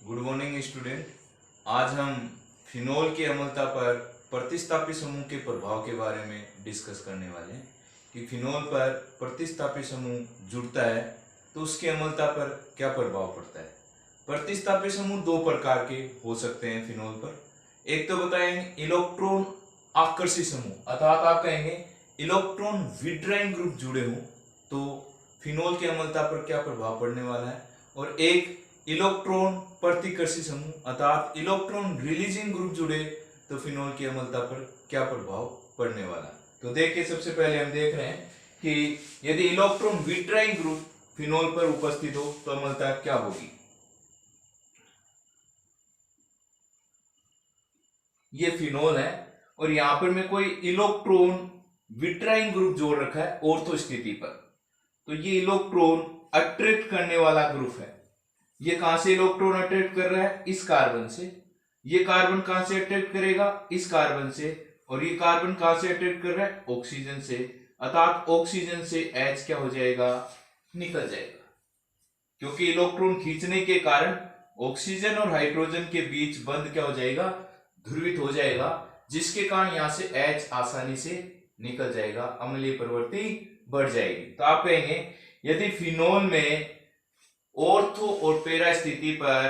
Good morning student. आज हम phenol की अम्लता पर प्रतिस्थापी समूह के प्रभाव के बारे में डिस्कस करने वाले हैं कि फिनोल पर प्रतिस्थापी समूह जुड़ता है तो उसकी अम्लता पर क्या प्रभाव पड़ता है। प्रतिस्थापी समूह दो प्रकार के हो सकते हैं फिनोल पर। एक तो बताएंगे इलेक्ट्रॉन आकर्षी समूह, अर्थात आप कहेंगे इलेक्ट्रॉन विड्राइंग ग्रुप जुड़े हों तो फिनोल की अम्लता पर क्या प्रभाव पड़ने वाला है। और एक इलेक्ट्रॉन प्रतिकर्षी समूह, अर्थात इलेक्ट्रॉन रिलीजिंग ग्रुप जुड़े तो फिनोल की अम्लता पर क्या प्रभाव पड़ने वाला। तो देखिए, सबसे पहले हम देख रहे हैं कि यदि इलेक्ट्रॉन विड्राइंग ग्रुप फिनोल पर उपस्थित हो तो अम्लता क्या होगी। ये फिनोल है और यहां पर मैं कोई इलेक्ट्रॉन विड्राइंग ग्रुप जोड़ रखा है ऑर्थो स्थिति पर, तो ये इलेक्ट्रॉन अट्रैक्ट करने वाला ग्रुप है। ये कहां से इलेक्ट्रॉन अट्रैक्ट कर रहा है, इस कार्बन से। ये कार्बन कहां से अट्रैक्ट करेगा, इस कार्बन से। और ये कार्बन कहां से अट्रैक्ट कर रहा है, ऑक्सीजन से। अर्थात ऑक्सीजन से H क्या हो जाएगा, निकल जाएगा, क्योंकि इलेक्ट्रॉन खींचने के कारण ऑक्सीजन और हाइड्रोजन के बीच बंध क्या हो जाएगा, ध्रुवित हो जाएगा, जिसके कारण यहां से H आसानी से निकल जाएगा, अम्लीय प्रवृत्ति बढ़ जाएगी। तो आप कहेंगे यदि फिनोल में ऑर्थो और पैरा स्थिति पर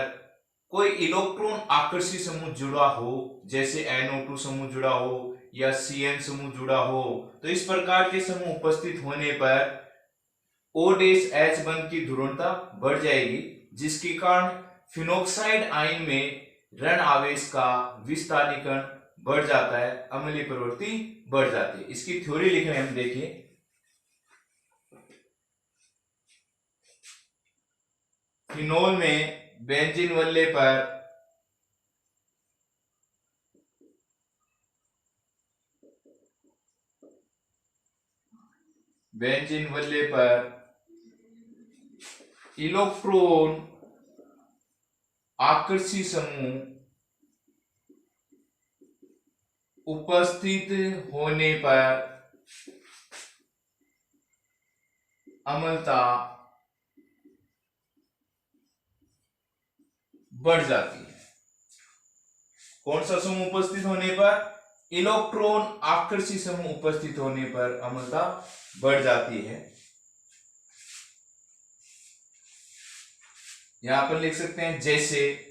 कोई इलेक्ट्रॉन आकर्षी समूह जुड़ा हो, जैसे NO2 समूह जुड़ा हो या CN समूह जुड़ा हो, तो इस प्रकार के समूह उपस्थित होने पर OH बंध की ध्रुवता बढ़ जाएगी, जिसके कारण फिनोक्साइड आयन में ऋण आवेश का विस्थानीकरण बढ़ जाता है, अम्लीय प्रवृत्ति बढ़ जाती है। इसकी थ्योरी लिख रहे हैं हम, देखिए। फिनोल में बेंजीन वल्ले पर इलेक्ट्रॉन आकर्षी समूह उपस्थित होने पर अम्लता बढ़ जाती है। कौन सा समूह उपस्थित होने पर, इलेक्ट्रॉन आकर्षी समूह उपस्थित होने पर अम्लता बढ़ जाती है। यहां पर लिख सकते हैं जैसे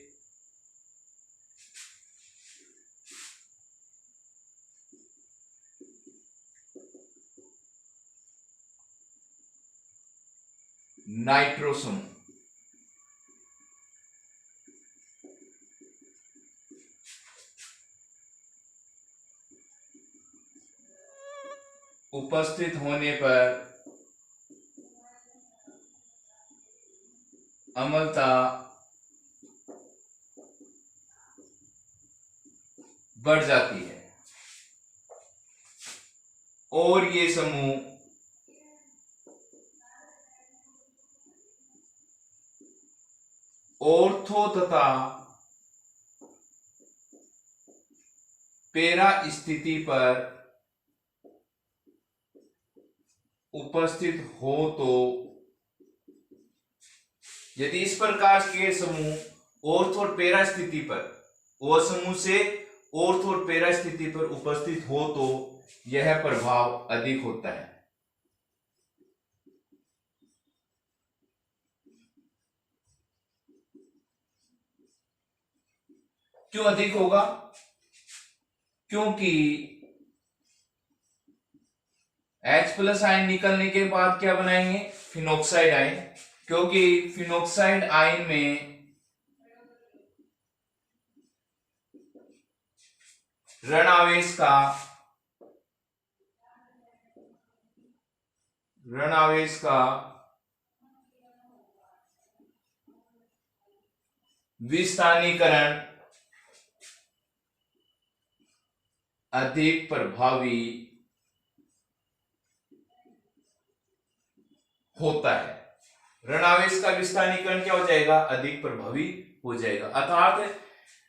नाइट्रो समूह, उपस्थित होने पर अम्लता बढ़ जाती है। और ये समूह ऑर्थो तथा पैरा स्थिति पर उपस्थित हो तो, यदि इस प्रकार के समूह ऑर्थो और पैरा स्थिति पर, वो समूह से ऑर्थो और पैरा स्थिति पर उपस्थित हो तो यह प्रभाव अधिक होता है। क्यों अधिक होगा, क्योंकि H+ आयन निकलने के बाद क्या बनाएंगे, फिनोक्साइड आयन, क्योंकि फिनोक्साइड आयन में ऋण आवेश का विस्थानीकरण अधिक प्रभावी होता है। ऋण आवेश का विस्थानीकरण क्या हो जाएगा, अधिक प्रभावी हो जाएगा। अर्थात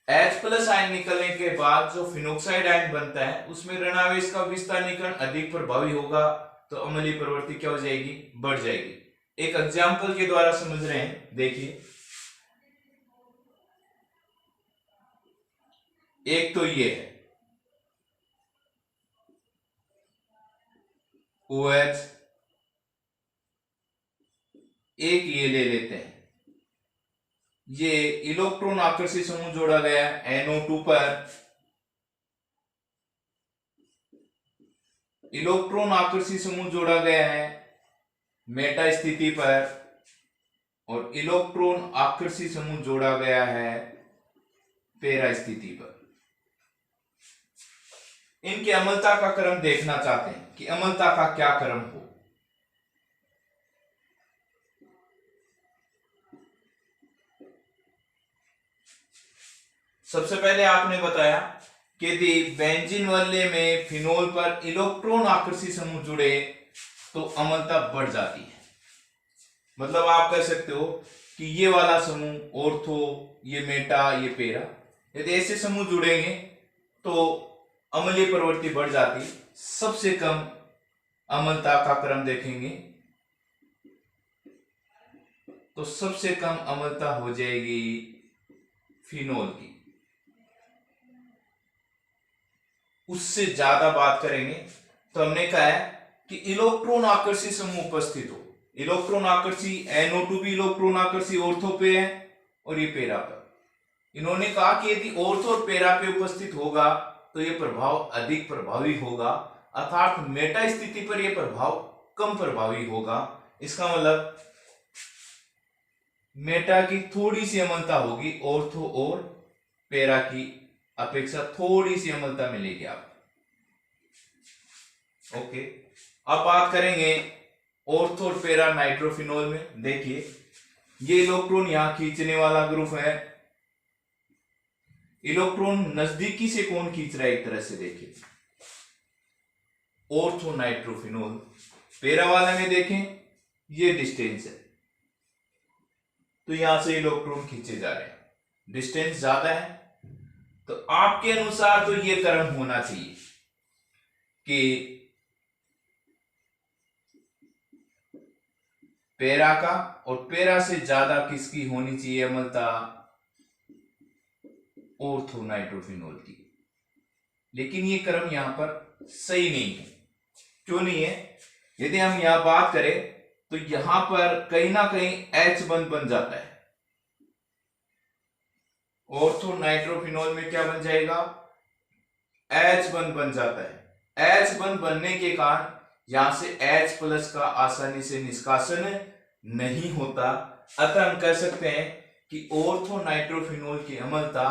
H+ आयन निकलने के बाद जो फिनोक्साइड आयन बनता है उसमें ऋण आवेश का विस्थानीकरण अधिक प्रभावी होगा, तो अम्लीय प्रवृत्ति क्या हो जाएगी, बढ़ जाएगी। एक एग्जाम्पल के द्वारा समझ रहे हैं, देखिए। एक तो ये है OH, एक ये ले लेते हैं, ये इलेक्ट्रॉन आकर्षी समूह जोड़ा गया है NO2 पर, इलेक्ट्रॉन आकर्षी समूह जोड़ा गया है मेटा स्थिति पर, और इलेक्ट्रॉन आकर्षी समूह जोड़ा गया है पैरा स्थिति पर। इनकी अम्लता का क्रम देखना चाहते हैं कि अम्लता का क्या क्रम हो। सबसे पहले आपने बताया कि यदि बेंजीन वल्ले में फिनोल पर इलेक्ट्रॉन आकर्षी समूह जुड़े तो अम्लता बढ़ जाती है। मतलब आप कह सकते हो कि ये वाला समूह ऑर्थो, ये मेटा, ये पैरा, यदि ऐसे समूह जुड़ेंगे तो अम्लीय प्रवृत्ति बढ़ जाती। सबसे कम अम्लता का क्रम देखेंगे तो सबसे कम अम्लता हो जाएगी फिनोल की। उससे ज्यादा बात करेंगे तो हमने कहा है कि इलेक्ट्रॉन आकर्षी समूह उपस्थित हो। इलेक्ट्रॉन आकर्षी NO2 भी इलेक्ट्रॉन आकर्षी ऑर्थो पे है और ये पैरा पर। इन्होंने कहा कि यदि ऑर्थो और पैरा पे उपस्थित होगा तो ये प्रभाव अधिक प्रभावी होगा, अर्थात मेटा स्थिति पर यह प्रभाव कम प्रभावी होगा। इसका मतलब मेटा की थोड़ी सी अम्लता होगी, ऑर्थो और पैरा की अपेक्षा थोड़ी सी अम्लता मिलेगी आपको। ओके, अब बात करेंगे ऑर्थो और पैरा नाइट्रोफिनोल में। देखिए ये इलेक्ट्रॉन यहां खींचने वाला ग्रुप है, इलेक्ट्रॉन नजदीकी से कौन खींच रहा है, एक तरह से देखिए ऑर्थो नाइट्रोफिनोल। पैरा वाले में देखें ये डिस्टेंस है, तो यहां से इलेक्ट्रॉन खींचे जा रहे हैं, डिस्टेंस ज्यादा है। तो आपके अनुसार तो ये क्रम होना चाहिए कि पैरा का और पैरा से ज्यादा किसकी होनी चाहिए अम्लता, ऑर्थो नाइट्रोफिनोल की। लेकिन ये क्रम यहां पर सही नहीं है। क्यों नहीं है? यदि हम यहां बात करें तो यहां पर कहीं ना कहीं H बन जाता है। ऑर्थो नाइट्रोफिनोल में क्या बन जाएगा, H बन जाता है। H बनने के कारण यहां से H+ का आसानी से निष्कासन नहीं होता। अतः हम कह सकते हैं कि ऑर्थो नाइट्रोफिनोल की अम्लता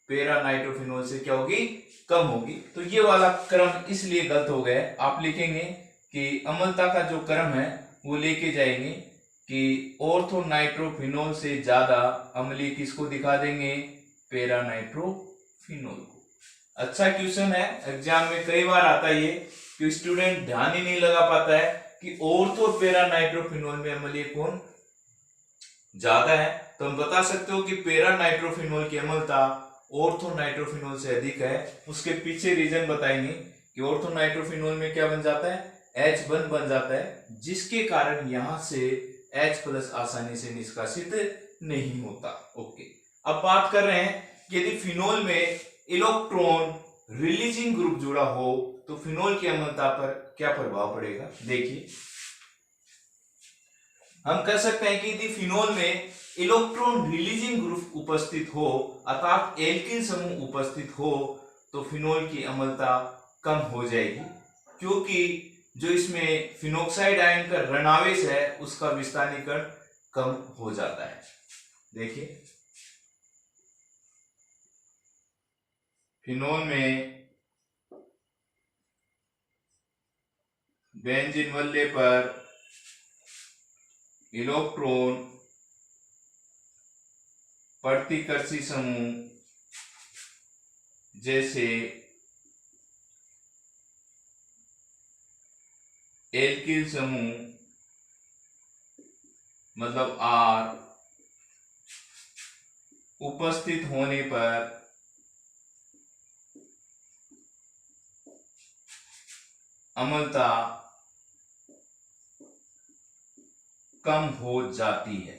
पैरा नाइट्रोफिनोल से क्या होगी, कम होगी। तो ये वाला क्रम इसलिए गलत हो गया। आप लिखेंगे कि अम्लता का जो क्रम है वो लेके जाएंगे कि ऑर्थो नाइट्रोफिनोल से ज्यादा अम्लीय किसको दिखा देंगे, पैरा नाइट्रोफिनोल को। अच्छा क्वेश्चन है, एग्जाम में कई बार आता है ये कि स्टूडेंट ध्यान ही नहीं लगा पाता है कि ऑर्थो और पैरा नाइट्रोफिनोल में अम्लीय कौन ज्यादा है। तो हम बता सकते हो कि पैरा नाइट्रोफिनोल की अम्लता ऑर्थो नाइट्रोफिनोल से अधिक है। उसके पीछे रीजन बताएंगे कि ऑर्थो नाइट्रोफिनोल में क्या बन जाता है, H बन जाता है, जिसके कारण यहां से H+ आसानी से निष्कासित नहीं होता। ओके, अब बात कर रहे हैं कि यदि फिनोल में इलेक्ट्रॉन रिलीजिंग ग्रुप जुड़ा हो तो फिनोल की अम्लता पर क्या प्रभाव पड़ेगा। देखिए हम कह सकते हैं कि यदि फिनोल में इलेक्ट्रॉन रिलीजिंग ग्रुप उपस्थित हो, अर्थात एल्किन समूह उपस्थित हो, तो फिनोल की अम्लता कम हो जाएगी, क्योंकि जो इसमें फिनोक्साइड आयन का ऋणावेश है उसका विस्थानीकरण कम हो जाता है। देखिए फिनोल में बेंजीन वल्ले पर इलेक्ट्रॉन प्रतिकर्षी समूह जैसे एल्किल समूह मतलब R उपस्थित होने पर अम्लता कम हो जाती है।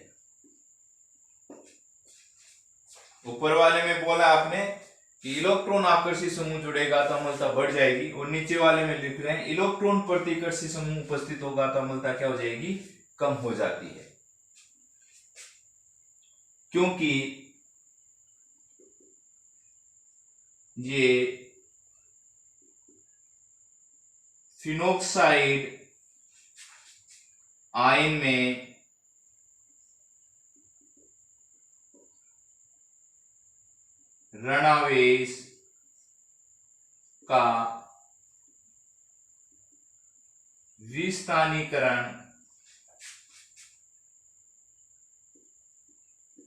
ऊपर वाले में बोला आपने कि इलेक्ट्रॉन आकर्षी समूह जुड़ेगा तो अम्लता बढ़ जाएगी, और नीचे वाले में लिख रहे हैं इलेक्ट्रॉन प्रतिकर्षी समूह उपस्थित होगा तो अम्लता क्या हो जाएगी, कम हो जाती है। क्योंकि ये फिनोक्साइड आयन में ऋणावेश का विस्थानीकरण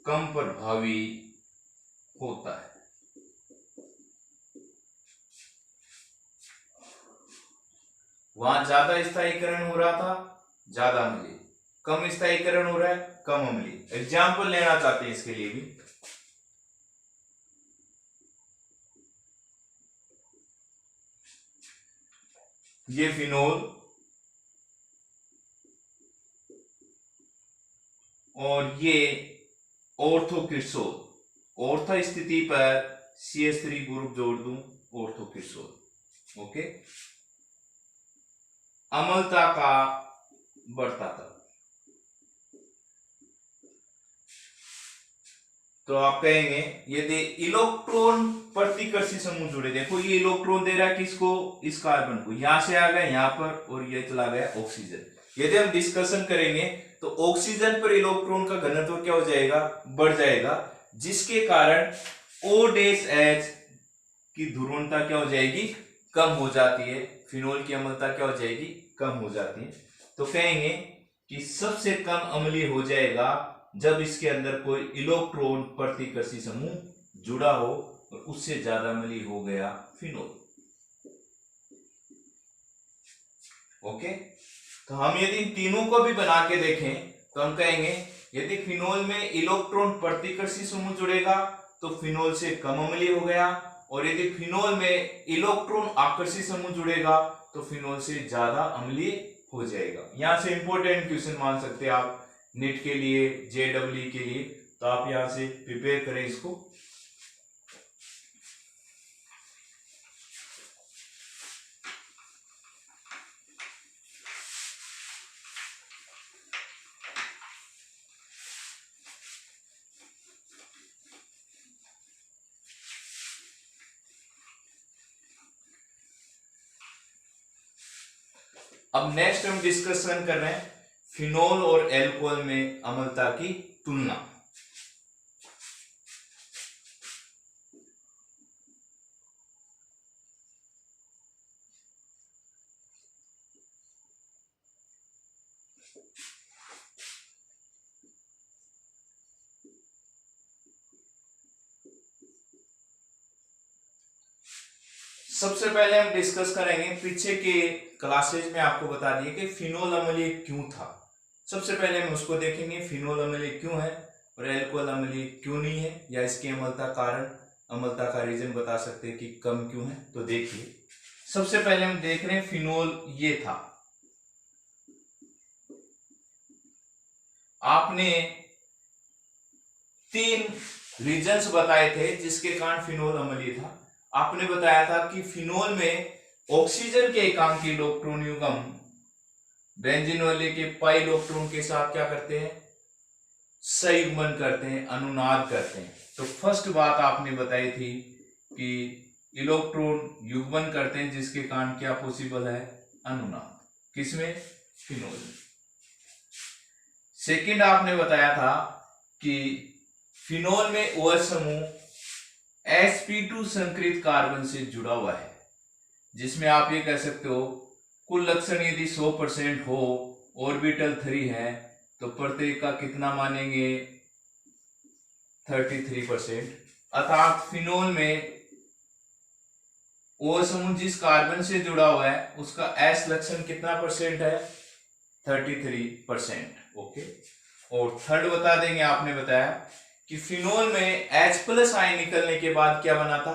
कम प्रभावी होता है। वहां ज्यादा स्थायीकरण हो रहा था, ज्यादा अम्लीय, कम स्थायीकरण हो रहा है, कम अम्लीय। एग्जाम्पल लेना चाहते हैं इसके लिए भी। ये फिनोल और ये ऑर्थोक्रिसोल, ऑर्थो स्थिति पर CH3 ग्रुप जोड़ दूं, ऑर्थोक्रिसोल। ओके, अम्लता का बढ़ता था। तो आप कहेंगे यदि इलेक्ट्रॉन प्रतिकर्षी समूह जुड़े, देखो ये इलेक्ट्रॉन दे रहा है किसको, इस कार्बन को, यहां से आ गया यहां पर और ये चला गया ऑक्सीजन। यदि हम डिस्कशन करेंगे तो ऑक्सीजन पर इलेक्ट्रॉन का घनत्व क्या हो जाएगा, बढ़ जाएगा, जिसके कारण OH की ध्रुवणता क्या हो जाएगी, कम हो जाती है। फिनोल की अम्लता क्या हो जाएगी, कम हो जाती है। तो कहेंगे कि सबसे कम अम्लीय हो जाएगा जब इसके अंदर कोई इलेक्ट्रॉन प्रतिकर्षी समूह जुड़ा हो, और उससे ज्यादा अम्लीय हो गया फिनोल। ओके, तो हम यदि इन तीनों को भी बना के देखें तो हम कहेंगे यदि फिनोल में इलेक्ट्रॉन प्रतिकर्षी समूह जुड़ेगा तो फिनोल से कम अम्लीय हो गया, और यदि फिनोल में इलेक्ट्रॉन आकर्षी समूह जुड़ेगा तो फिनोल से ज्यादा अम्लीय हो जाएगा। यहां से इंपॉर्टेंट क्वेश्चन मान सकते हैं आप नीट के लिए, JEE के लिए, तो आप यहां से प्रिपेयर करें इसको। अब नेक्स्ट हम डिस्कशन कर रहे हैं फिनोल और एल्कोहल में अम्लता की तुलना। सबसे पहले हम डिस्कस करेंगे, पीछे के क्लासेज में आपको बता दिए कि फिनोल अम्लीय क्यों था। सबसे पहले हम उसको देखेंगे, फिनोल अम्लीय क्यों है और एल्कोहल अम्लीय क्यों नहीं है, या इसकी अम्लता कारण, अम्लता का रीजन बता सकते हैं कि कम क्यों है। तो देखिए, सबसे पहले हम देख रहे हैं फिनोल ये था। आपने 3 रीजंस बताए थे जिसके कारण फिनोल अम्लीय था। आपने बताया था कि फिनोल में ऑक्सीजन के एकांकी इलेक्ट्रॉन युग्म बेंजीन वाले के पाई इलेक्ट्रॉन के साथ क्या करते हैं, संयुग्मन करते हैं, अनुनाद करते हैं। तो फर्स्ट बात आपने बताई थी कि इलेक्ट्रॉन युग्मन करते हैं जिसके कारण क्या पॉसिबल है, अनुनाद। किसमें, फिनोल में। सेकंड आपने बताया था कि फिनोल में OH समूह sp2 संकृत कार्बन से जुड़ा हुआ है, जिसमें आप ये कह सकते हो कुल लक्षण यदि 100% हो, ऑर्बिटल 3 है, तो प्रत्येक का कितना मानेंगे, 33%। अर्थात फिनोल में OH समूह जिस कार्बन से जुड़ा हुआ है उसका S लक्षण कितना परसेंट है, 33%। ओके, और थर्ड बता देंगे, आपने बताया कि फिनोल में H+ आयन निकलने के बाद क्या बना था,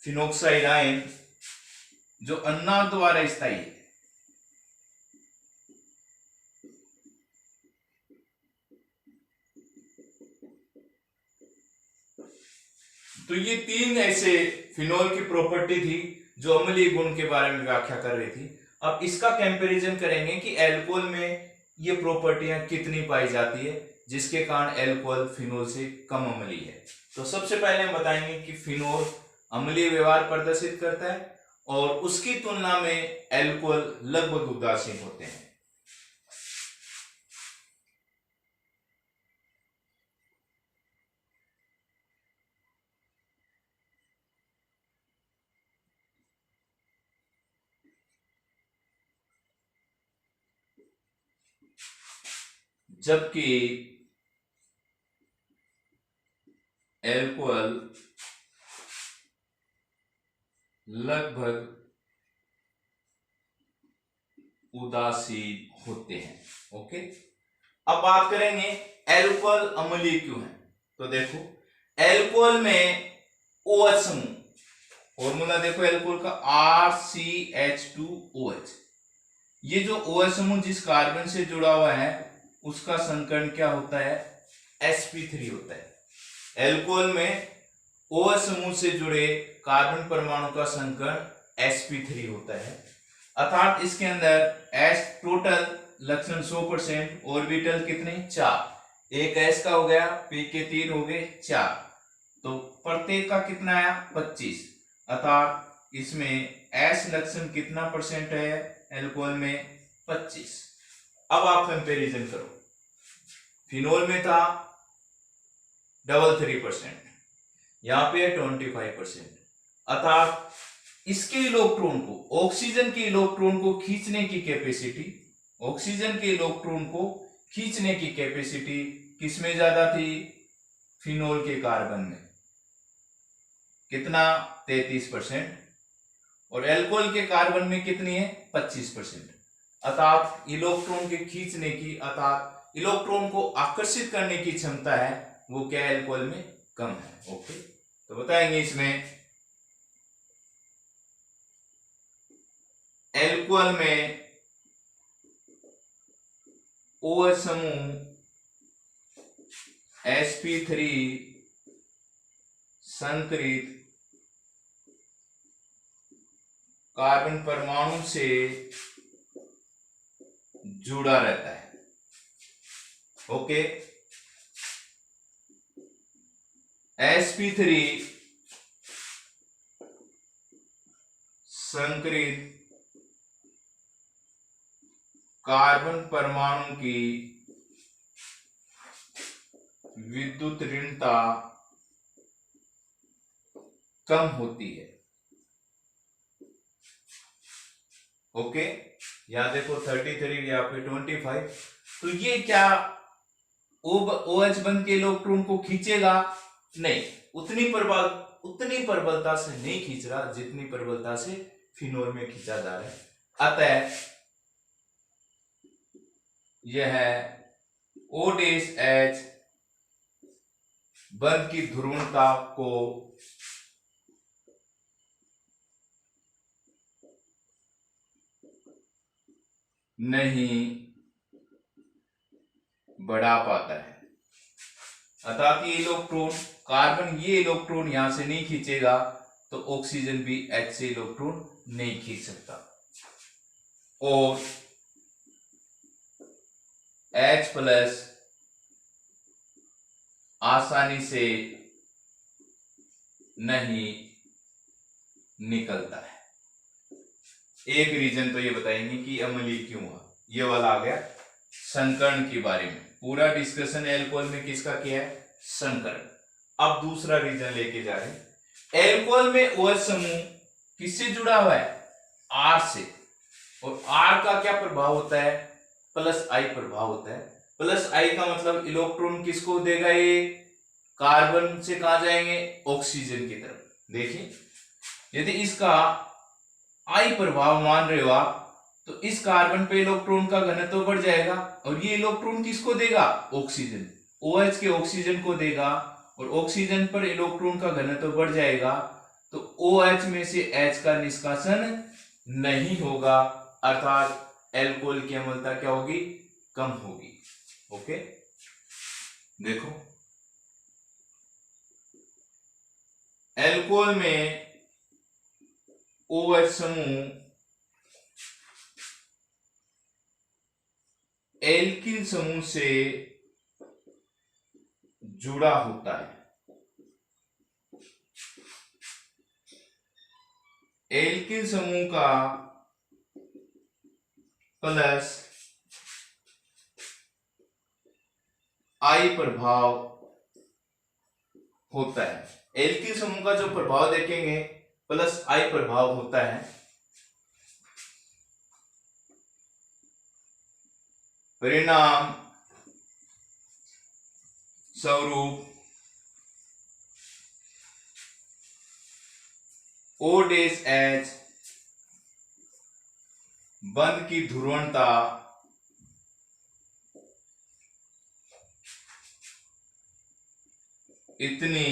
फिनोक्साइड आयन, जो अनुनाद द्वारा स्थायी है। तो ये तीन ऐसे फिनोल की प्रॉपर्टी थी जो अम्लीय गुण के बारे में व्याख्या कर रही थी। अब इसका कंपैरिजन करेंगे कि अल्कोहल में ये प्रॉपर्टियां कितनी पाई जाती है जिसके कारण अल्कोहल फिनोल से कम अम्लीय है। तो सबसे पहले हम बताएंगे कि फिनोल अम्लीय व्यवहार प्रदर्शित करता है और उसकी तुलना में अल्कोहल लगभग उदासीन होते हैं। जबकि अल्कोहल लगभग उदासीन होते हैं। ओके, अब बात करेंगे अल्कोहल अम्लीय क्यों है। तो देखो, अल्कोहल में OH समूह, फॉर्मूला देखो अल्कोहल का RCH2OH, ये जो OH समूह जिस कार्बन से जुड़ा हुआ है उसका संकरण क्या होता है, sp3 होता है। अल्कोहल में OH समूह से जुड़े कार्बन परमाणु का संकरण sp3 होता है, अर्थात इसके अंदर S टोटल लक्षण 100%, ऑर्बिटल कितने 4, एक S का हो गया, P के 3 हो गए 4, तो प्रत्येक का कितना आया 25, अर्थात इसमें S लक्षण कितना परसेंट है अल्कोहल में 25। अब आप कंपैरिजन करो, फिनोल में था 33%, यहां पे 25%, अर्थात इसके इलेक्ट्रॉन को, ऑक्सीजन के इलेक्ट्रॉन को खींचने की कैपेसिटी, ऑक्सीजन के इलेक्ट्रॉन को खींचने की कैपेसिटी किसमें ज्यादा थी, फिनोल के कार्बन में, कितना 33%, और अल्कोहल के कार्बन में कितनी है 25%, अर्थात इलेक्ट्रॉन के खींचने की, अर्थात इलेक्ट्रॉन को आकर्षित करने की क्षमता है वो क्या अल्कोहल में कम है। ओके, तो बताएंगे इसमें अल्कोहल में OH समूह sp3 संकरित कार्बन परमाणु से जुड़ा रहता है। ओके, sp3 संकरित कार्बन परमाणु की विद्युत ऋणता कम होती है। ओके, यहां देखो 33, यहाँ पे 25, तो ये क्या OH बन के इलेक्ट्रॉन को खींचेगा, नहीं, उतनी प्रबलता से नहीं खींच रहा जितनी प्रबलता से फिनोल में खींचा जा रहा है। अतः यह OH बंध की ध्रुवणता को नहीं बढ़ा पाता है, अर्थात ये इलेक्ट्रॉन, कार्बन ये इलेक्ट्रॉन यहां से नहीं खींचेगा तो ऑक्सीजन भी H से इलेक्ट्रॉन नहीं खींच सकता, और H प्लस आसानी से नहीं निकलता है। एक रीजन तो ये बताएंगे कि अम्लीय क्यों हुआ, ये वाला आ गया संकरण के बारे में, पूरा डिस्कशन अल्कोहल में किसका किया है, संकरण। अब दूसरा रीजन लेके जा रहे हैं, अल्कोहल में OH समूह किससे जुड़ा हुआ है, R से, और R का क्या प्रभाव होता है, प्लस I प्रभाव होता है। प्लस I का मतलब इलेक्ट्रॉन किसको देगा, ये कार्बन से कहा जाएंगे ऑक्सीजन की तरफ। देखिए, यदि इसका I प्रभाव मान रहे हो आप, तो इस कार्बन पे इलेक्ट्रॉन का घनत्व बढ़ जाएगा, और ये इलेक्ट्रॉन किसको देगा, ऑक्सीजन, OH के ऑक्सीजन को देगा, और ऑक्सीजन पर इलेक्ट्रॉन का घनत्व बढ़ जाएगा तो OH में से H का निष्कासन नहीं होगा, अर्थात अल्कोहल की अम्लता क्या होगी, कम होगी। ओके, देखो एल्कोहल में OH समूह एल्किन समूह से जुड़ा होता है। एल्किन समूह का प्लस I प्रभाव होता है। एल्किन समूह का जो प्रभाव देखेंगे प्लस I प्रभाव होता है। परिणाम स्वरूप OH बंध की ध्रुवणता इतनी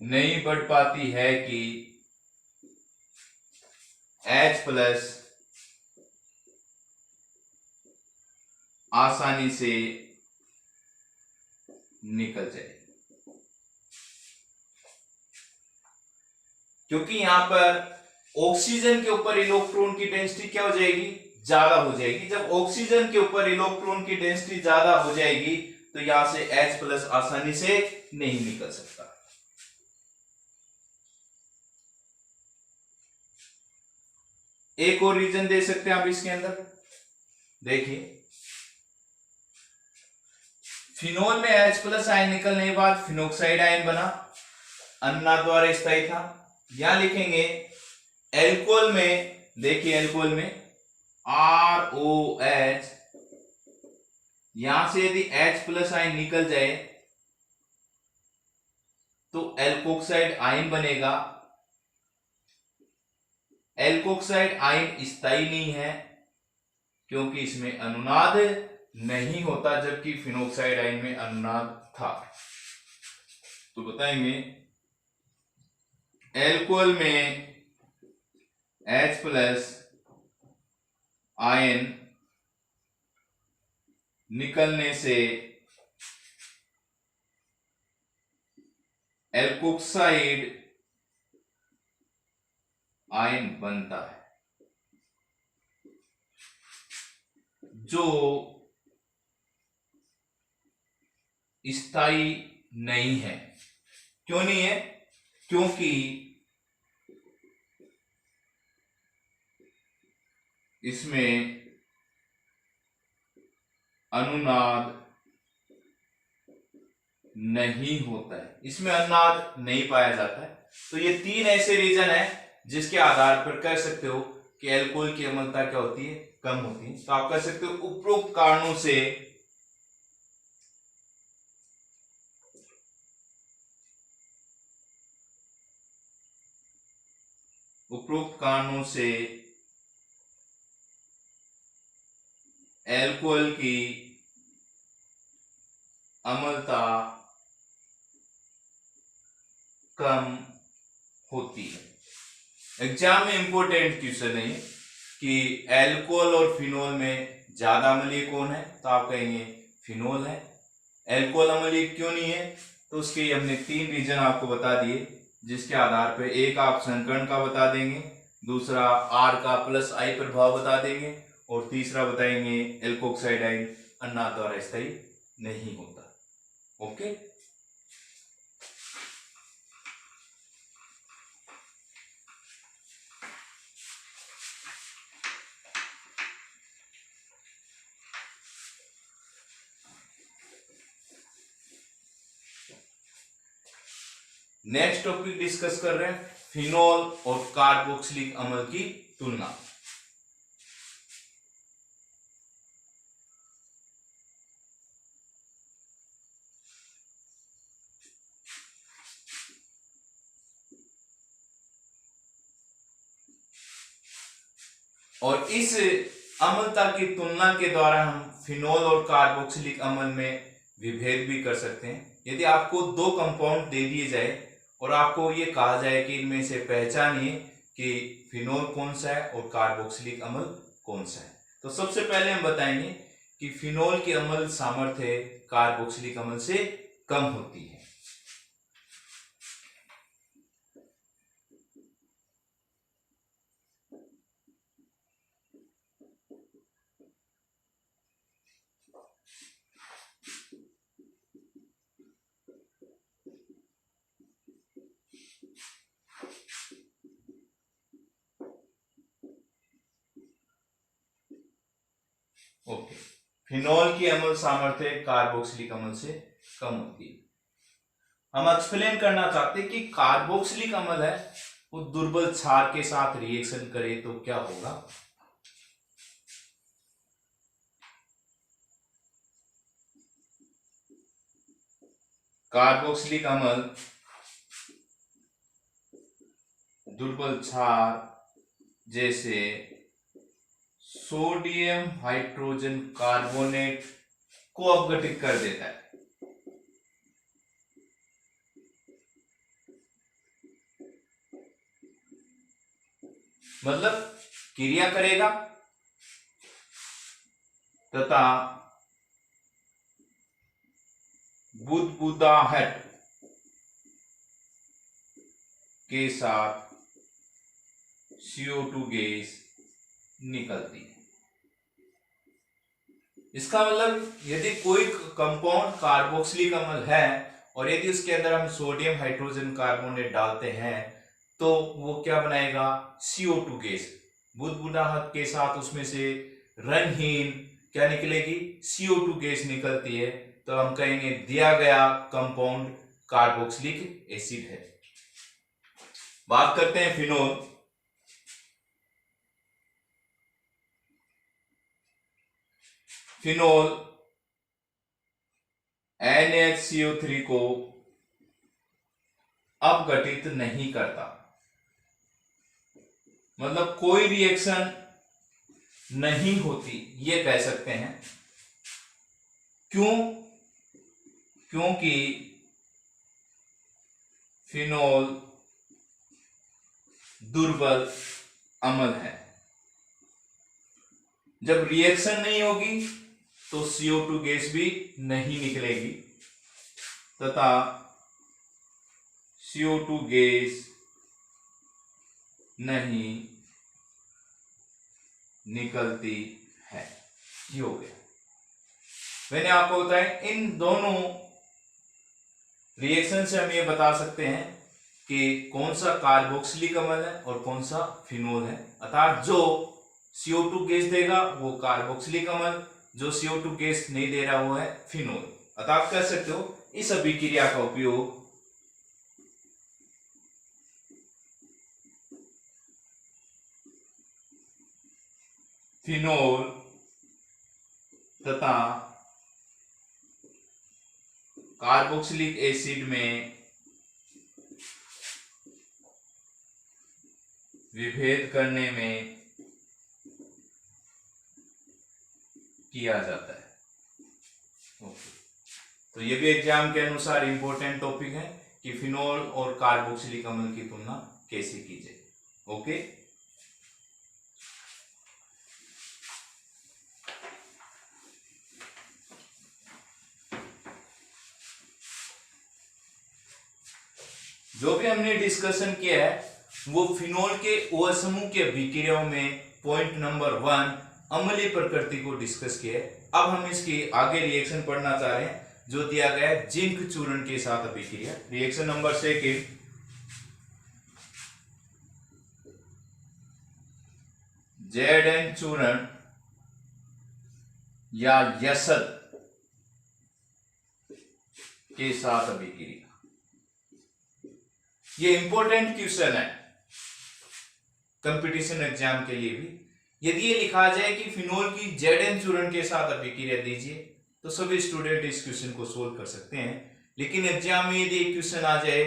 नहीं बढ़ पाती है कि H+ आसानी से निकल जाए, क्योंकि यहां पर ऑक्सीजन के ऊपर इलेक्ट्रॉन की डेंसिटी क्या हो जाएगी, ज्यादा हो जाएगी। जब ऑक्सीजन के ऊपर इलेक्ट्रॉन की डेंसिटी ज्यादा हो जाएगी तो यहां से H+ आसानी से नहीं निकल सकता। एक और रीजन दे सकते हैं आप इसके अंदर, देखिए फिनोल में H+ आयन निकलने के बाद फिनोक्साइड आयन बना, अन्ना द्वारा स्थायी था। यहां लिखेंगे एल्कोहल में, देखिए एल्कोहल में ROH, यहां से यदि H+ आयन निकल जाए तो एल्कोक्साइड आयन बनेगा। एल्कोक्साइड आयन स्थायी नहीं है क्योंकि इसमें अनुनाद नहीं होता, जबकि फिनोक्साइड आयन में अनुनाद था। तो बताएंगे एल्कोहल में H+ आयन निकलने से एल्कोक्साइड आयन बनता है, जो स्थायी नहीं है। क्यों नहीं है? क्योंकि इसमें अनुनाद नहीं होता है, इसमें अनुनाद नहीं पाया जाता है। तो ये 3 ऐसे रीजन है जिसके आधार पर कह सकते हो कि एल्कोहल की अम्लता क्या होती है, कम होती है। तो आप कह सकते हो उपरोक्त कारणों से एल्कोहल की अम्लता कम होती है। एग्जाम में इंपॉर्टेंट क्वेश्चन है कि एल्कोहल और फिनोल में ज्यादा अम्लीय कौन है, तो आप कहेंगे फिनोल है। एल्कोहल अम्लीय क्यों नहीं है, तो उसके हमने 3 रीजन आपको बता दिए, जिसके आधार पर एक आप संकरण का बता देंगे, दूसरा R का प्लस I प्रभाव बता देंगे, और तीसरा बताएंगे एल्कोक्साइड आयन अन्ना द्वारा स्थायी नहीं होता। ओके, नेक्स्ट टॉपिक डिस्कस कर रहे हैं फिनोल और कार्बोक्सिलिक अम्ल की तुलना। और इस अम्लता की तुलना के द्वारा हम फिनोल और कार्बोक्सिलिक अम्ल में विभेद भी कर सकते हैं। यदि आपको 2 कंपाउंड दे दिए जाए और आपको ये कहा जाए कि इनमें से पहचानिए कि फिनोल कौन सा है और कार्बोक्सिलिक अम्ल कौन सा है, तो सबसे पहले हम बताएंगे कि फिनोल की अम्ल सामर्थ्य कार्बोक्सिलिक अम्ल से कम होती है। ओके, फिनोल की अम्ल सामर्थ्य कार्बोक्सिलिक अम्ल से कम होती है। हम एक्सप्लेन करना चाहते हैं कि कार्बोक्सिलिक अम्ल है वो दुर्बल क्षार के साथ रिएक्शन करे तो क्या होगा। कार्बोक्सिलिक अम्ल दुर्बल क्षार जैसे सोडियम हाइड्रोजन कार्बोनेट को अपघटित कर देता है। मतलब क्रिया करेगा तथा बुदबुदाहट के साथ CO2 गैस निकलती है। इसका मतलब यदि कोई कंपाउंड कार्बोक्सिलिक अम्ल है और यदि उसके अंदर हम सोडियम हाइड्रोजन कार्बोनेट डालते हैं तो वो क्या बनाएगा, CO2 गैस। बुदबुदाहट के साथ उसमें से रंगहीन क्या निकलेगी, CO2 गैस निकलती है। तो हम कहेंगे दिया गया कंपाउंड कार्बोक्सिलिक एसिड है। बात करते हैं फिनोल। फिनोल NaCO3 को अपघटित नहीं करता, मतलब कोई रिएक्शन नहीं होती ये कह सकते हैं। क्यों? क्योंकि फिनोल दुर्बल अम्ल है। जब रिएक्शन नहीं होगी तो CO2 गैस भी नहीं निकलेगी तथा CO2 गैस नहीं निकलती है। ये हो गया। मैंने आपको बताया इन दोनों रिएक्शन से हम ये बता सकते हैं कि कौन सा कार्बोक्सिलिक अम्ल है और कौन सा फिनोल है। अर्थात जो CO2 गैस देगा वो कार्बोक्सिलिक अम्ल, जो CO2 गैस नहीं दे रहा वो है फिनोल। अतः आप कह सकते हो इस अभिक्रिया का उपयोग फिनोल तथा कार्बोक्सिलिक एसिड में विभेद करने में किया जाता है। ओके, तो ये भी एग्जाम के अनुसार इंपॉर्टेंट टॉपिक है कि फिनोल और कार्बोक्सिलिक अम्ल की तुलना कैसे की जाए। ओके, जो भी हमने डिस्कशन किया है वो फिनोल के OH समूह के अभिक्रियाओं में पॉइंट नंबर 1 अम्लीय प्रकृति को डिस्कस किया है। अब हम इसकी आगे रिएक्शन पढ़ना चाह रहे हैं जो दिया गया है जिंक चूर्ण के साथ अभिक्रिया। रिएक्शन नंबर 2 Zn चूर्ण या यसद के साथ अभिक्रिया। ये इंपॉर्टेंट क्वेश्चन है कंपटीशन एग्जाम के लिए भी। यदि ये लिखा जाए कि फिनोल की Zn चूर्ण के साथ अभिक्रिया दीजिए तो सभी स्टूडेंट इस क्वेश्चन को सोल्व कर सकते हैं। लेकिन एग्जाम में यदि एक क्वेश्चन आ जाए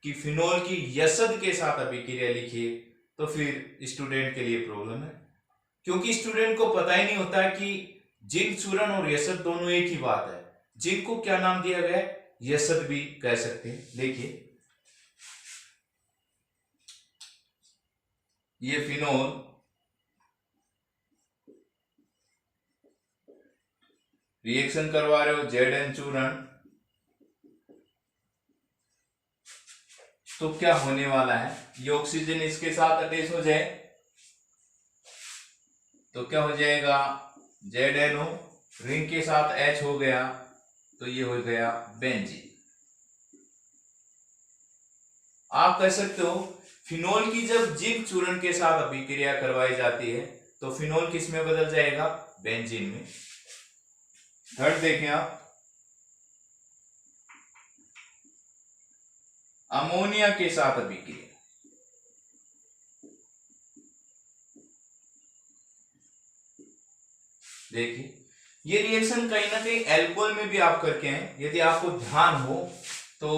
कि फिनोल की यसद के साथ अभिक्रिया लिखिए तो फिर स्टूडेंट के लिए प्रॉब्लम है, क्योंकि स्टूडेंट को पता ही नहीं होता कि जिंक चूर्ण और यसद दोनों एक ही बात है। जिंक को क्या नाम दिया गया है, यसद भी कह सकते हैं। देखिए ये फिनोल रिएक्शन करवा रहे हो Zn चूर्ण, तो क्या होने वाला है, ये ऑक्सीजन इसके साथ अटैच हो जाए तो क्या हो जाएगा, ZnO रिंग के साथ H हो गया तो ये हो गया बेंजीन। आप कह सकते हो फिनोल की जब जिंक चूर्ण के साथ अभिक्रिया करवाई जाती है तो फिनोल किस में बदल जाएगा, बेंजीन में। थर्ड देखें आप, अमोनिया के साथ अभिक्रिया, देखिए ये रिएक्शन कहीं ना कहीं एल्कोहल में भी आप करके हैं, यदि आपको ध्यान हो तो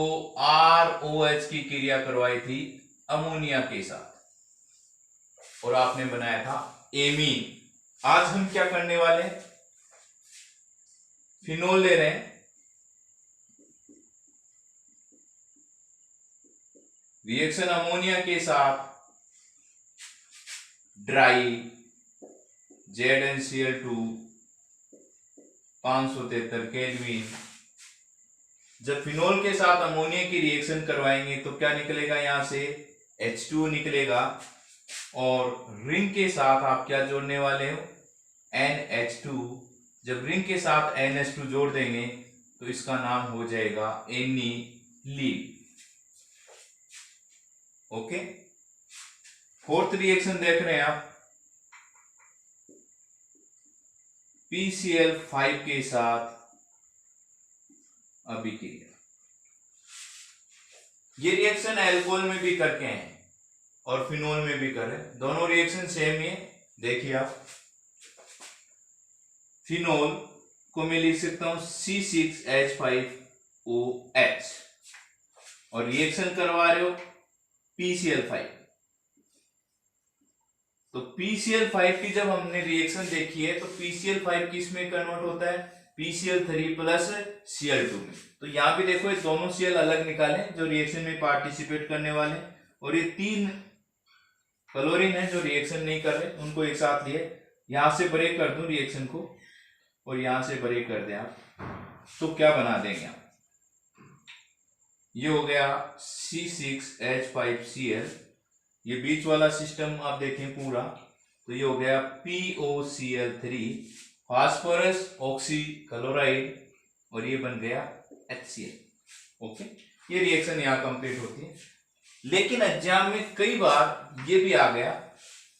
ROH की क्रिया करवाई थी अमोनिया के साथ और आपने बनाया था एमीन। आज हम क्या करने वाले हैं, फिनोल ले रहे हैं, रिएक्शन अमोनिया के साथ ड्राई ZnCl2 573 केल्विन। जब फिनोल के साथ अमोनिया की रिएक्शन करवाएंगे तो क्या निकलेगा, यहां से H2 निकलेगा और रिंग के साथ आप क्या जोड़ने वाले हो, NH2। जब रिंग के साथ NH2 जोड़ देंगे तो इसका नाम हो जाएगा एनिलीन। ओके, फोर्थ रिएक्शन देख रहे हैं आप, PCl5 के साथ अभिक्रिया। ये रिएक्शन अल्कोहल में भी करके हैं और फिनोल में भी कर रहे हैं, दोनों रिएक्शन सेम ही है। देखिए आप, फिनोल को मैं लिख सकता हूं C6H5OH और रिएक्शन करवा रहे हो PCl5। तो PCl5 की जब हमने रिएक्शन देखी है तो PCl5 किस में कन्वर्ट होता है, PCl3 प्लस Cl2 में। तो यहां भी देखो, ये दोनों Cl अलग निकाले जो रिएक्शन में पार्टिसिपेट करने वाले, और ये 3 क्लोरीन है जो रिएक्शन नहीं कर रहे, उनको एक साथ लिए। यहां से ब्रेक कर दूं रिएक्शन को और यहां से ब्रेक कर दें आप, तो क्या बना देंगे आप, ये हो गया C6H5Cl। ये बीच वाला सिस्टम आप देखें पूरा, तो ये हो गया POCl3 फास्फोरस ऑक्सी क्लोराइड और ये बन गया HCl। ओके, ये रिएक्शन यहां कंप्लीट होती है। लेकिन एग्जाम में कई बार ये भी आ गया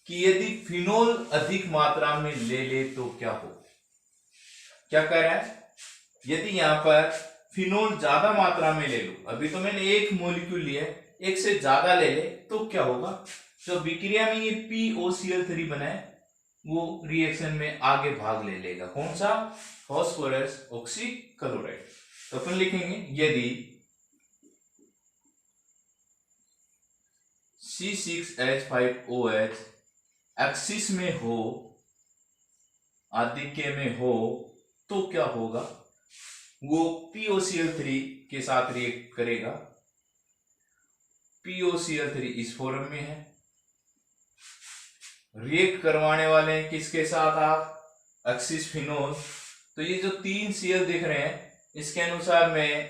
कि यदि फिनोल अधिक मात्रा में ले ले तो क्या हो, क्या कह रहा है, यदि यहां पर फिनोल ज्यादा मात्रा में ले लो, अभी तो मैंने एक मॉलिक्यूल लिया है, एक से ज्यादा ले ले तो क्या होगा, जो विक्रिया में ये POCl3 बना है वो रिएक्शन में आगे भाग ले लेगा, कौन सा, फास्फोरस ऑक्सी क्लोराइड। तो अपन लिखेंगे यदि C6H5OH एक्सिस में हो, आधिक्य में हो, तो क्या होगा, वो POCl3 के साथ रिएक्ट करेगा। POCl3 इस फॉर्म में है, रिएक्ट करवाने वाले हैं किसके साथ आप, एक्सिस फिनोल। तो ये जो 3 Cl दिख रहे हैं, इसके अनुसार मैं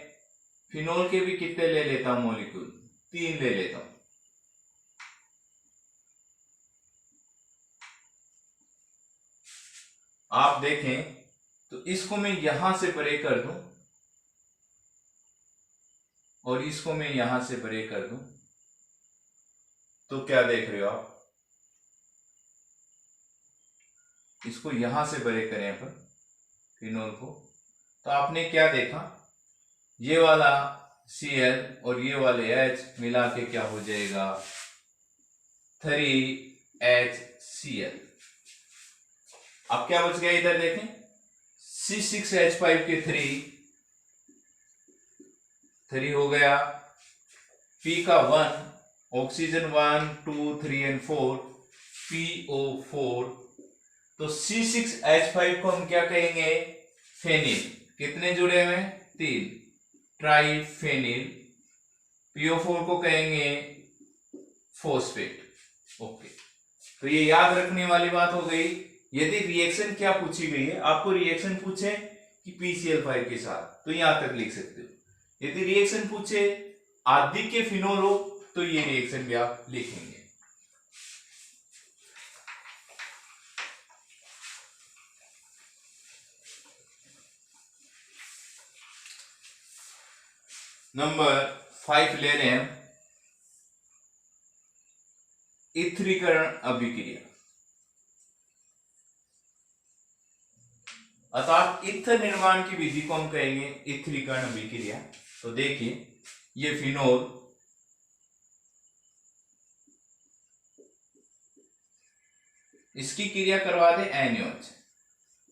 फिनोल के भी कितने ले लेता हूं मॉलिक्यूल, 3 ले लेता हूं। आप देखें तो इसको मैं यहां से परे कर दूं और इसको मैं यहां से परे कर दूं, तो क्या देख रहे हो आप, इसको यहां से परे करें अपन फिनोल को, तो आपने क्या देखा, ये वाला Cl और ये वाले H मिला के क्या हो जाएगा, 3HCl। अब क्या बच गया, इधर देखें, C6H5 के 3 हो गया, P का 1, ऑक्सीजन 1 2 3 एंड 4, PO4। तो C6H5 को हम क्या कहेंगे, फेनिल, कितने जुड़े हुए हैं, 3, ट्राइफेनिल। PO4 को कहेंगे फोस्फेट। ओके, तो ये याद रखने वाली बात हो गई। यदि रिएक्शन क्या पूछी गई है, आपको रिएक्शन पूछे कि PCl5 के साथ, तो यहां तक लिख सकते हो। यदि रिएक्शन पूछे आदि के फिनोल हो तो ये रिएक्शन भी आप लिखेंगे। नंबर 5 ले रहे हैं इथरीकरण अभिक्रिया, अर्थात ईथर निर्माण की विधि को हम कहेंगे इथरीकरण अभिक्रिया। तो देखिए ये फिनोल इसकी क्रिया करवा दे NaOH,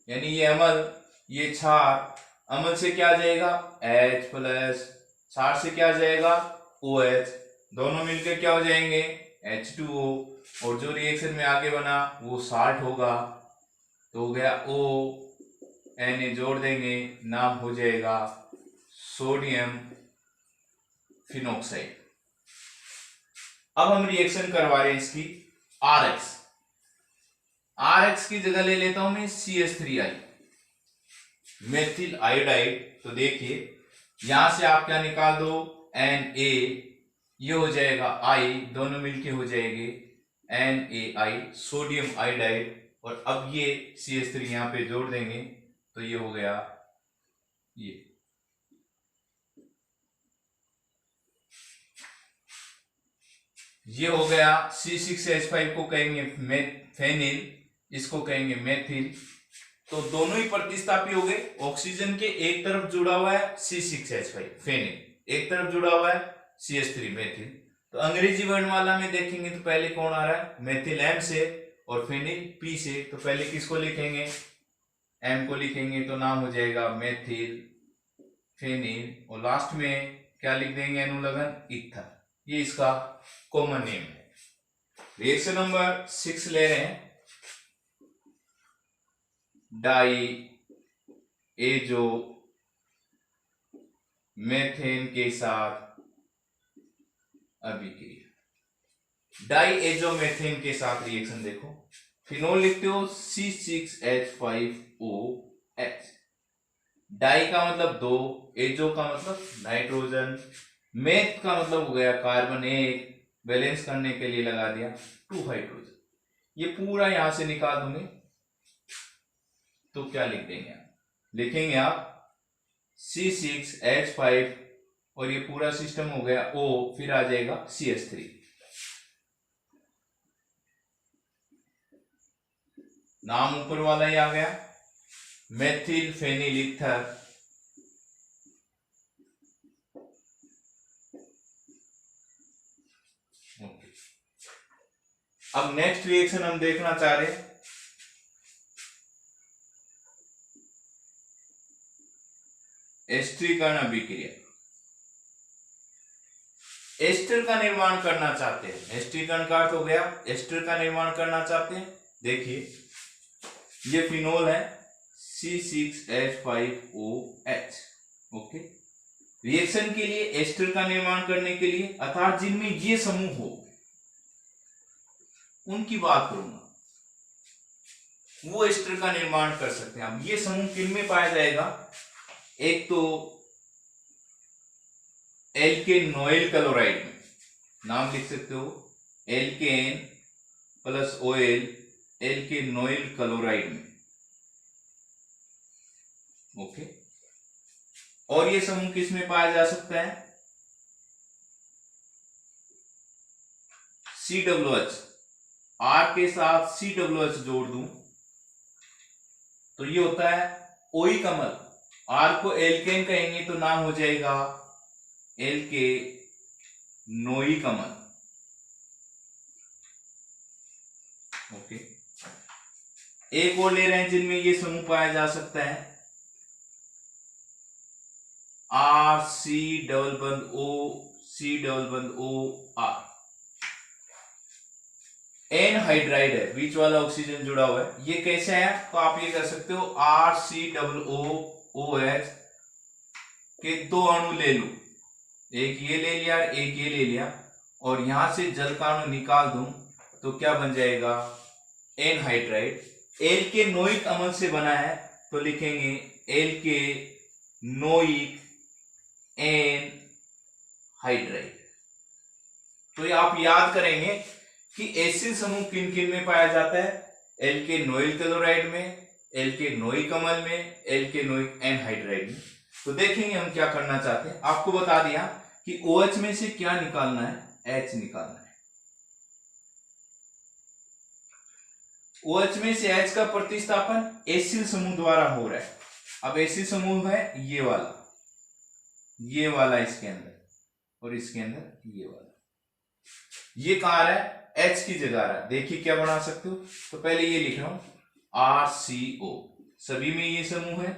यानी ये अम्ल ये क्षार, अम्ल से क्या आ जाएगा H प्लस, क्षार से क्या आ जाएगा OH, दोनों मिलकर क्या हो जाएंगे H2O, और जो रिएक्शन में आगे बना वो साल्ट होगा, तो हो गया O, Na जोड़ देंगे, नाम हो जाएगा सोडियम फिनोक्साइड। अब हम रिएक्शन करवा रहे हैं इसकी RX की जगह ले लेता हूं मैं CH3I मेथिल आयोडाइड। तो देखिए यहां से आप क्या निकाल दो Na, ये हो जाएगा I, दोनों मिलके हो जाएंगे NaI सोडियम आयोडाइड, और अब ये CH3 यहां पे जोड़ देंगे तो ये हो गया ये हो गया C6H5 को कहेंगे फेनिल, इसको कहेंगे मेथिल। तो दोनों ही प्रतिस्थापी हो गए, ऑक्सीजन के एक तरफ जुड़ा हुआ है C6H5 फेनिल, एक तरफ जुड़ा हुआ है CH3 मेथिल। तो अंग्रेजी वर्णमाला में देखेंगे तो पहले कौन आ रहा है मेथिल M से और फेनिल P से, तो पहले किसको लिखेंगे M को लिखेंगे, तो नाम हो जाएगा मेथिल फेनिल, और लास्ट में क्या लिख देंगे अनुलग्न ईथर, ये इसका कॉमन नेम है। रिएक्शन नंबर 6 ले रहे हैं डाई एजो मेथेन के साथ अभिक्रिया। डाई एजो मेथेन के साथ रिएक्शन देखो, फिनोल लिखते हो C6H5OH, डाई का मतलब दो, एजो का मतलब नाइट्रोजन, मेथ का मतलब हो गया कार्बन एक, बैलेंस करने के लिए लगा दिया 2 हाइड्रोजन। ये पूरा यहां से निकाल दूंगे तो क्या लिख देंगे आप, लिखेंगे आप C6H5 और ये पूरा सिस्टम हो गया O, फिर आ जाएगा CH3, नाम ऊपर वाला ही आ गया मेथिल फेनिल ईथर। अब नेक्स्ट रिएक्शन हम देखना चाह रहे हैं एस्टरीकरण अभिक्रिया। एस्टर का निर्माण करना चाहते हैं, एस्टरीकरण का अर्थ हो गया एस्टर का निर्माण करना चाहते हैं। देखिए ये फिनोल है C6H5OH, ओके। रिएक्शन के लिए एस्टर का निर्माण करने के लिए, अर्थात जिनमें ये समूह हो उनकी बात करूंगा, वो एस्टर का निर्माण कर सकते हैं। अब ये समूह किन में पाया जाएगा, एक तो एल्केनोइल क्लोराइड में, नाम लिख सकते हो एल्केन प्लस ओएल, एल्केनोइल क्लोराइड में, ओके। और ये समूह किस में पाया जा सकता है, COOH, R के साथ COOH जोड़ दूं तो ये होता है ओइक अम्ल, R को एल्केन कहेंगे तो नाम हो जाएगा एल्केनोइक अम्ल, ओके। एक और ले रहे हैं जिनमें ये समूह पाया जा सकता है RC+O एनहाइड्राइड है, बीच वाला ऑक्सीजन जुड़ा हुआ है। ये कैसे है, तो आप ये कर सकते हो RCOOH के दो अणु ले लो, एक ये ले लिया एक ये ले लिया, और यहां से जल का अणु निकाल दूं तो क्या बन जाएगा एनहाइड्राइड। एल्केनोइक अम्ल से बना है तो लिखेंगे एल्के नोइक एन हाइड्राइड। तो ये आप याद करेंगे कि एसिड समूह किन किन में पाया जाता है, एल्के नोइल क्लोराइड में, एल्के नोइक अम्ल में, एल्के नोइक एनहाइड्राइड में। तो देखेंगे हम क्या करना चाहते हैं। आपको बता दिया कि OH में से क्या निकालना है, H निकालना है। OH में से H का प्रतिस्थापन एसिड समूह द्वारा हो रहा है। अब एसिड समूह है ये वाला इसके अंदर, और इसके अंदर ये वाला। ये कहां रहा है, H की जगह रहा है। देखिए क्या बना सकते हो। तो पहले ये लिख रहा हूं RCO, सभी में ये समूह है।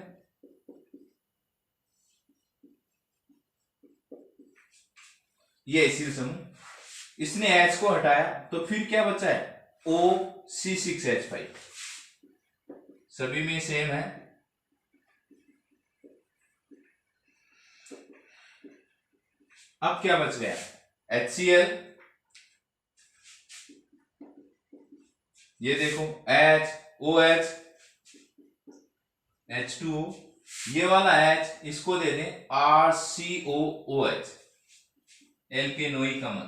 ये एसिड समूह, इसने H को हटाया तो फिर क्या बचा है, OC6H5, सभी में सेम है। अब क्या बच गया, HCl, ये देखो H, OH, H2O, ये वाला H इसको दे दें RCOOH, एल्केनोइक अम्ल।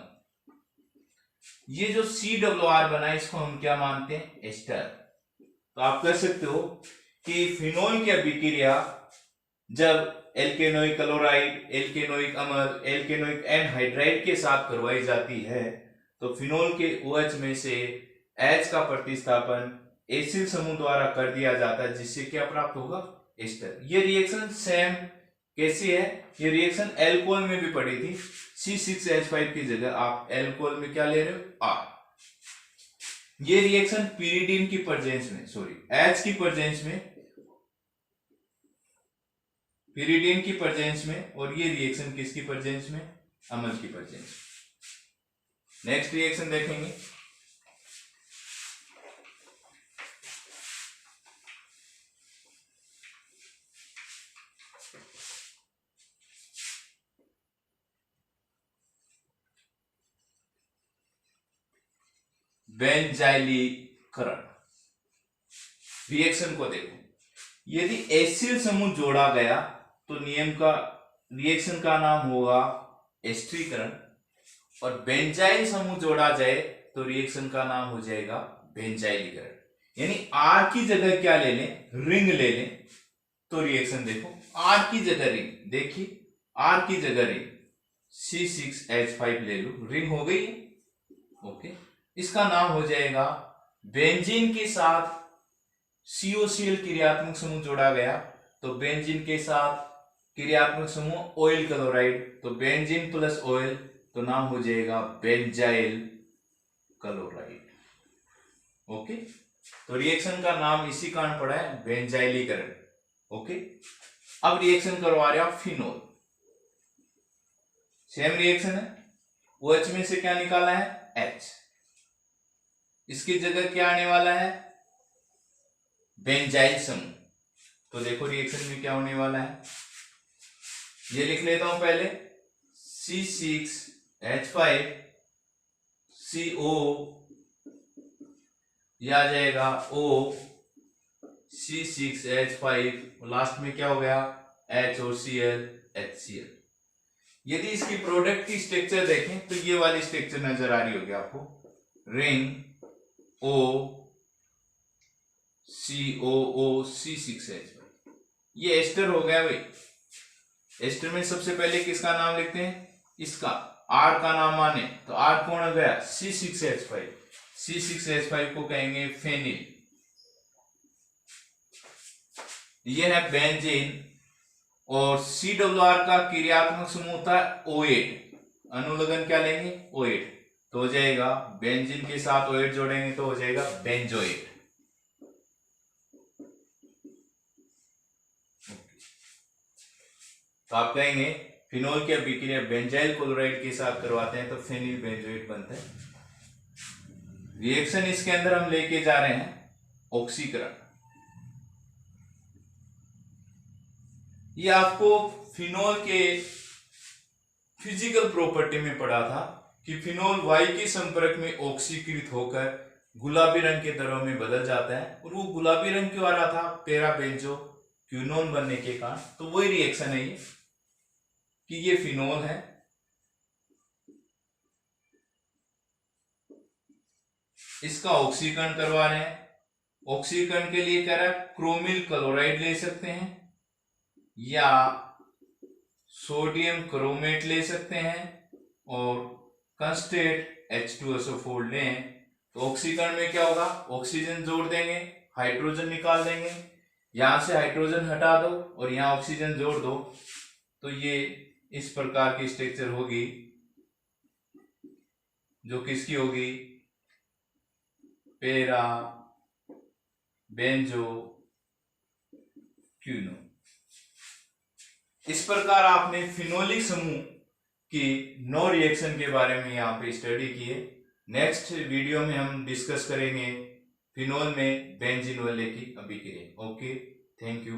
ये जो CRR बना है इसको हम क्या मानते हैं, एस्टर। तो आप कह सकते हो कि फिनोल की अभिक्रिया जब एल्केनोइक क्लोराइड, एल्केनोइक अम्ल, एल्केनोइक एनहाइड्राइड के साथ करवाई जाती है तो फिनोल के OH में से H का प्रतिस्थापन एसिड समूह द्वारा कर दिया जाता है, जिससे क्या प्राप्त होगा, एस्टर। ये रिएक्शन सेम कैसी है, ये रिएक्शन एल्कोहल में भी पड़ी थी। C6H5 की जगह आप एल्कोहल में क्या ले रहे हो, R। ये रिएक्शन पीरिडीन की प्रेजेंस में, H की प्रेजेंस में, पीरिडीन की प्रेजेंस में, और ये रिएक्शन किसकी प्रेजेंस में, अम्ल की प्रेजेंस में। नेक्स्ट रिएक्शन देखेंगे, बेंजाइलीकरण। रिएक्शन को देखो, यदि एसिड समूह जोड़ा गया तो नियम का रिएक्शन का नाम होगा एस्टरीकरण, और बेंजाइल समूह जोड़ा जाए तो रिएक्शन का नाम हो जाएगा बेंजाइलीकरण। यानी R की जगह क्या ले लें, रिंग ले लें। तो रिएक्शन देखो, R की जगह रिंग, देखिए R की जगह रिंग C6H5 ले लो, रिंग हो गई। ओके, इसका नाम हो जाएगा बेंजीन के साथ COCl क्रियात्मक समूह जोड़ा गया तो बेंजीन के साथ क्रियात्मक समूह ऑयल क्लोराइड, तो बेंजीन प्लस ऑयल तो नाम हो जाएगा बेंजाइल क्लोराइड। ओके, तो रिएक्शन का नाम इसी कारण पड़ा है बेंजाइलीकरण। ओके, अब रिएक्शन करवा रहे आप फिनोल, सेम रिएक्शन है। OH में से क्या निकाला है, H, इसकी जगह क्या आने वाला है, बेंजाइल समूह। तो देखो रिएक्शन में क्या होने वाला है, ये लिख लेता हूं पहले, C6H5 CO, यह आ जाएगा O C6H5, लास्ट में क्या हो गया, H और Cl HCl। यदि इसकी प्रोडक्ट की स्ट्रक्चर देखें तो ये वाली स्ट्रक्चर नजर आ रही होगी आपको, रिंग O COO C6H5, ये एस्टर हो गया भाई। एस्टर में सबसे पहले किसका नाम लिखते हैं, इसका R का नाम माने तो R कौन हो गया, C6H5, C6H5 को कहेंगे फेनिल। ये है बेंजीन, और CRR का क्रियात्मक समूह था O8, अनुलग्न क्या लेंगे, O8, तो हो जाएगा बेंजीन के साथ O8 जोड़ेंगे तो हो जाएगा बेंजोएट। तो आप कहेंगे फिनोल की अभिक्रिया बेंजाइल क्लोराइड के साथ करवाते हैं तो फेनिल बेंजोएट बनता है। रिएक्शन इसके अंदर हम लेके जा रहे हैं ऑक्सीकरण। ये आपको फिनोल के फिजिकल प्रॉपर्टी में पढ़ा था कि फिनोल वायु के संपर्क में ऑक्सीकृत होकर गुलाबी रंग के द्रव में बदल जाता है। और वो गुलाबी रंग क्यों आ रहा था, पैराबेंजो, क्यूनोन बनने के कारण। तो वही रिएक्शन है ये कि ये फिनोल है, इसका ऑक्सीकरण करवा रहे हैं। ऑक्सीकरण के लिए कह रहा है क्रोमिल क्लोराइड ले सकते हैं या सोडियम क्रोमेट ले सकते हैं और कंस्टेट H2SO4 लें। तो ऑक्सीकरण में क्या होगा, ऑक्सीजन जोड़ देंगे, हाइड्रोजन निकाल देंगे, यहां से हाइड्रोजन हटा दो और यहां ऑक्सीजन जोड़ दो, तो ये इस प्रकार की स्ट्रक्चर होगी, जो किसकी होगी, पेरा बेंजो क्यूनोन। इस प्रकार आपने फिनोलिक समूह की 9 रिएक्शन के बारे में यहाँ पे स्टडी की है। नेक्स्ट वीडियो में हम डिस्कस करेंगे फिनोल में बेंजीन वाले की अभिक्रिया। Okay, thank you.